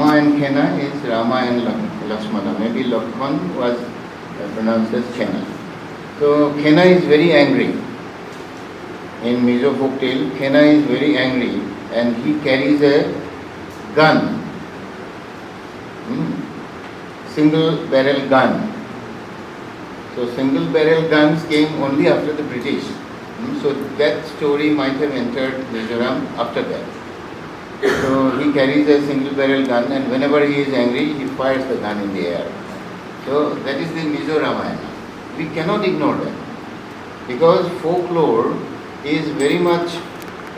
Rama and Khena is Rama and Lakshmana. Maybe Lakshman was pronounced as Khena. So Khena is very angry. In Mizo folktale, Khena is very angry and he carries a gun, single barrel gun. So single barrel guns came only after the British. So that story might have entered Mizoram after that. So he carries a single barrel gun and whenever he is angry, he fires the gun in the air. So that is the Mizo Ramayana. We cannot ignore that because folklore is very much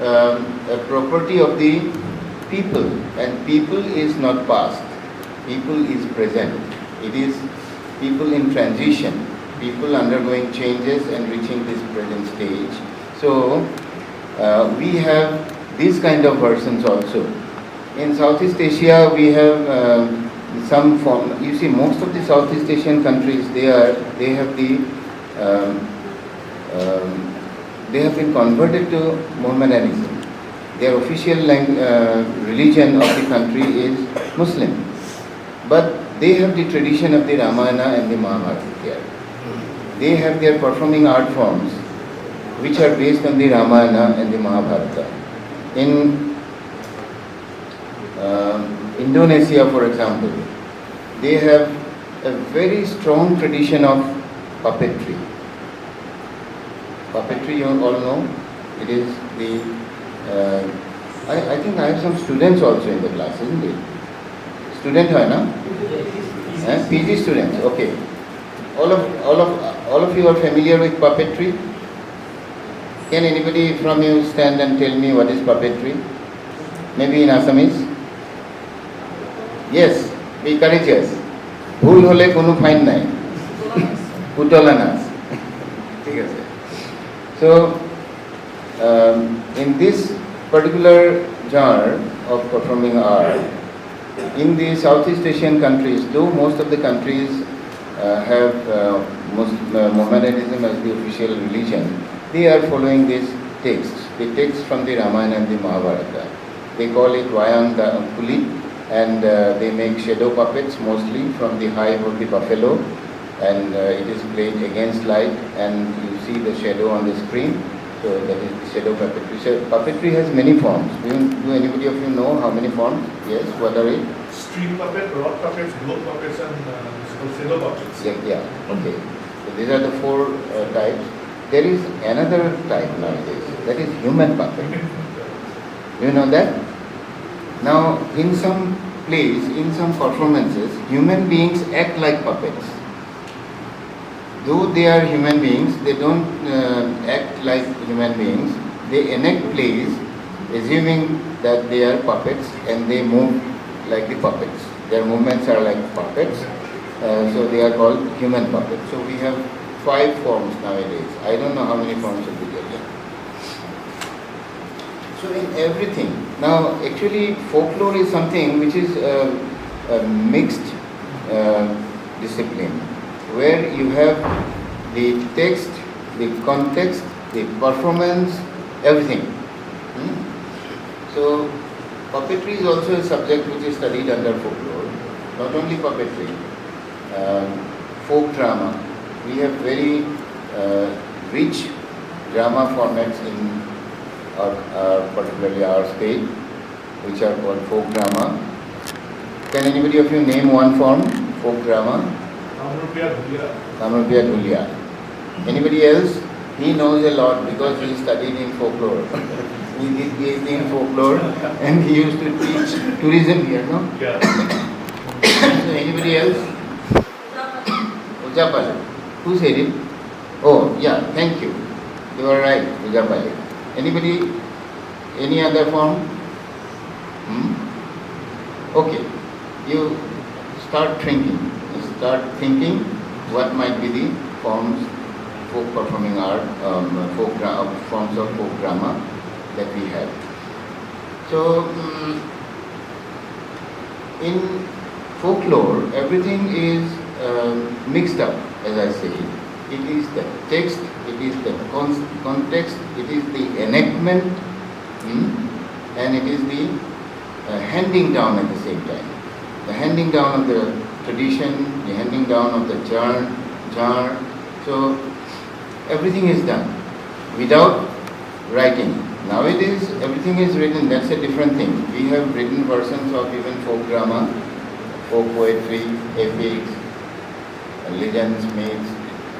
a property of the people, and people is not past, people is present. It is people in transition, people undergoing changes and reaching this present stage. So we have these kind of versions also. In Southeast Asia we have some form. You see, most of the Southeast Asian countries, they have been converted to Mohammedanism. Their official religion of the country is Muslim, but they have the tradition of the Ramayana and the Mahabharata there. They have their performing art forms which are based on the Ramayana and the Mahabharata. In Indonesia, for example, they have a very strong tradition of puppetry. Puppetry, you all know, it is the, I think I have some students also in the class, isn't it? Student, hai na? PG students, okay. All of you are familiar with puppetry? Can anybody from you stand and tell me what is puppetry? Maybe in Assamese? Yes, be courageous. Bhul hole kono fine nai. Putola nas. ঠিক আছে. So, in this particular genre of performing art, in the Southeast Asian countries, though most of the countries have Mohammedanism as the official religion, they are following these texts, the texts from the Ramayana and the Mahabharata. They call it Wayang Kulit, and they make shadow puppets mostly from the hive of the buffalo, and it is played against light, and you see the shadow on the screen. So that is the shadow puppetry. So puppetry has many forms. Do anybody of you know how many forms? Yes, what are it? Stream puppet, rock puppets, globe puppets, and shadow puppets. Yeah, okay. So these are the four types. There is another type nowadays, that is human puppet. You know that? Now, in some plays, in some performances, human beings act like puppets. Though they are human beings, they don't act like human beings. They enact plays, assuming that they are puppets, and they move like the puppets. Their movements are like puppets, so they are called human puppets. So we have 5 forms nowadays. I don't know how many forms will be there. So in everything. Now actually folklore is something which is a mixed discipline, where you have the text, the context, the performance, everything. So puppetry is also a subject which is studied under folklore. Not only puppetry, folk drama. We have very rich drama formats in particularly our state, which are called folk drama. Can anybody of you name one form, folk drama? Kamrupiya Dhulia. Anybody else? He knows a lot because he studied in folklore. He did PhD in folklore and he used to teach tourism here, no? Yeah. So anybody else? Ujapale. Who said it? Oh, yeah, thank you. You are right, Ujapale. Anybody? Any other form? Okay. You start thinking. What might be the forms, folk performing art, forms of folk drama that we have. So, in folklore, everything is mixed up, as I say. It is the text, it is the context, it is the enactment, and it is the handing down at the same time. handing down of the tradition, the handing down of the jar. So everything is done without writing. Nowadays everything is written, that's a different thing. We have written versions of even folk drama, folk poetry, epics, legends, myths,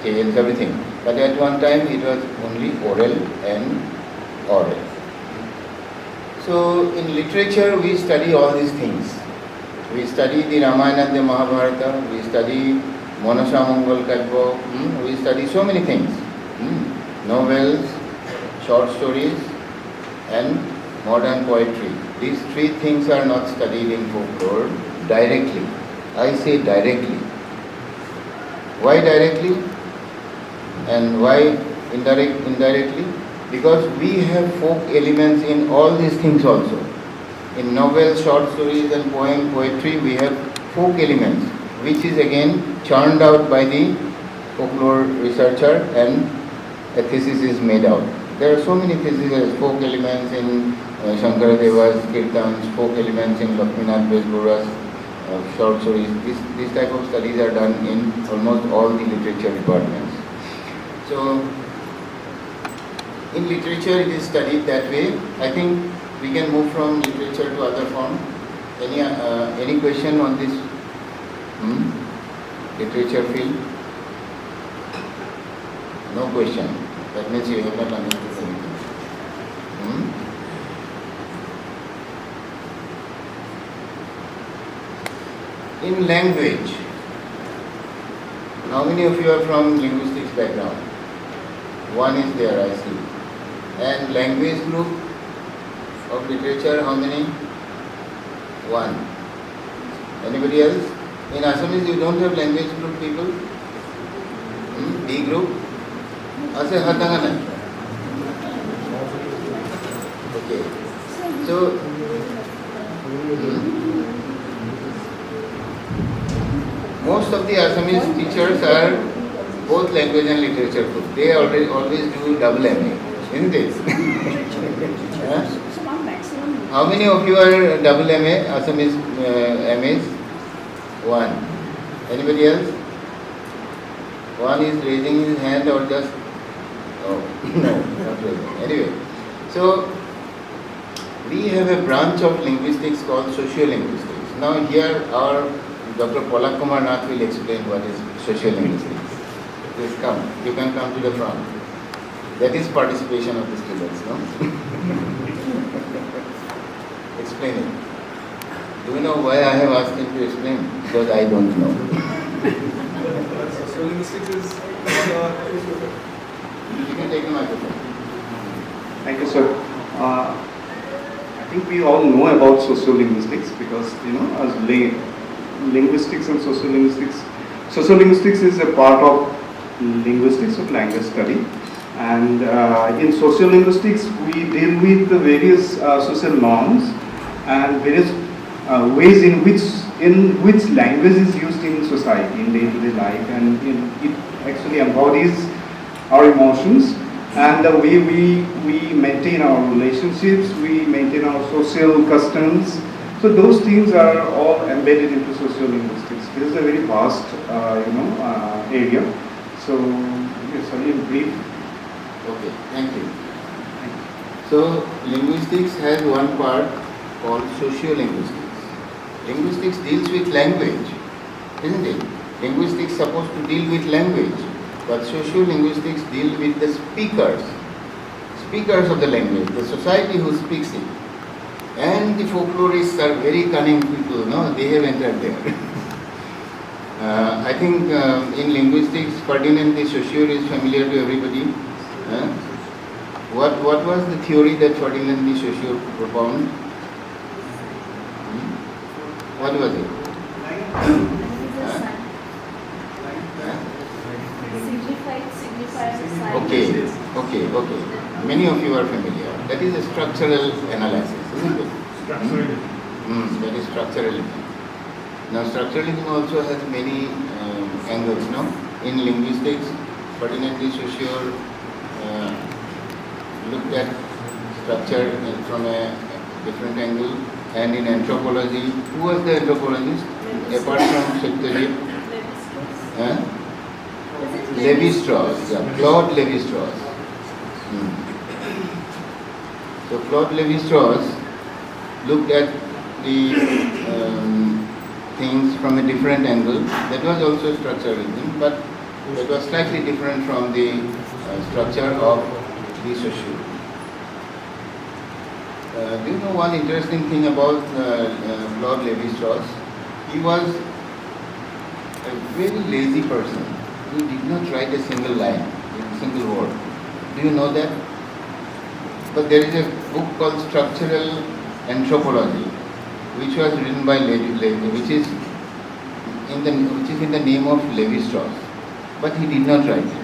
tales, everything. But at one time it was only oral and oral. So in literature we study all these things. We study the Ramayana and the Mahabharata, we study Manasa Mongol Kavya, we study so many things. Novels, short stories and modern poetry. These three things are not studied in folklore directly. I say directly. Why directly and why indirectly? Because we have folk elements in all these things also. In novels, short stories and poetry we have folk elements, which is again churned out by the folklore researcher and a thesis is made out. There are so many theses, folk elements in Shankaradeva's Kirtans, folk elements in Lakshminath Besbura's short stories. These type of studies are done in almost all the literature departments. So, in literature it is studied that way. I think we can move from literature to other form. Any question on this literature field? No question. That means you have not understood anything. In language, how many of you are from linguistics background? One is there, I see. And language group of literature, how many? One. Anybody else? In Assamese, you don't have language group people? B group? Ase hatanga nahi. Okay. So, most of the Assamese teachers are both language and literature group. They always do double MA, isn't it? How many of you are double MA, Assamese MAs? One. Anybody else? One is raising his hand or just... Oh, no, not raising. Anyway, so we have a branch of linguistics called sociolinguistics. Now here our Dr. Kumar will explain what is sociolinguistics. Please come. You can come to the front. That is participation of the students, no? Explain it. Do you know why I have asked him to explain? Because I don't know. Sociolinguistics is... You can take the microphone. Thank you, sir. I think we all know about sociolinguistics because, as linguistics and sociolinguistics. Sociolinguistics is a part of linguistics of language study. And in sociolinguistics, we deal with the various social norms and various ways in which language is used in society, in day-to-day life, and it actually embodies our emotions and the way we maintain our relationships, we maintain our social customs. So those things are all embedded into sociolinguistics. This is a very vast, area. So, yes, in brief. Okay, thank you. So, linguistics has one part called sociolinguistics. Linguistics deals with language, isn't it? Linguistics is supposed to deal with language, but sociolinguistics deal with the speakers of the language, the society who speaks it. And the folklorists are very cunning people, no? They have entered there. I think in linguistics, Ferdinand de Saussure is familiar to everybody. What was the theory that Ferdinand de Saussure propounded? What was it? Okay. Many of you are familiar. That is a structural analysis, isn't it? Structuralism. That is structuralism. Now, structuralism also has many angles, no? In linguistics, Ferdinand de Saussure looked at structure from a different angle, and in anthropology, who was the anthropologist? apart from Dilip, Levi-Strauss, yeah, Claude Levi-Strauss. So Claude Levi-Strauss looked at the things from a different angle. That was also structuralism, but that was slightly different from the structure of the social. Do you know one interesting thing about Claude Levi-Strauss? He was a very lazy person. He did not write a single line, a single word. Do you know that? But there is a book called Structural Anthropology, which was written by which is in the name of Levi-Strauss, but he did not write it.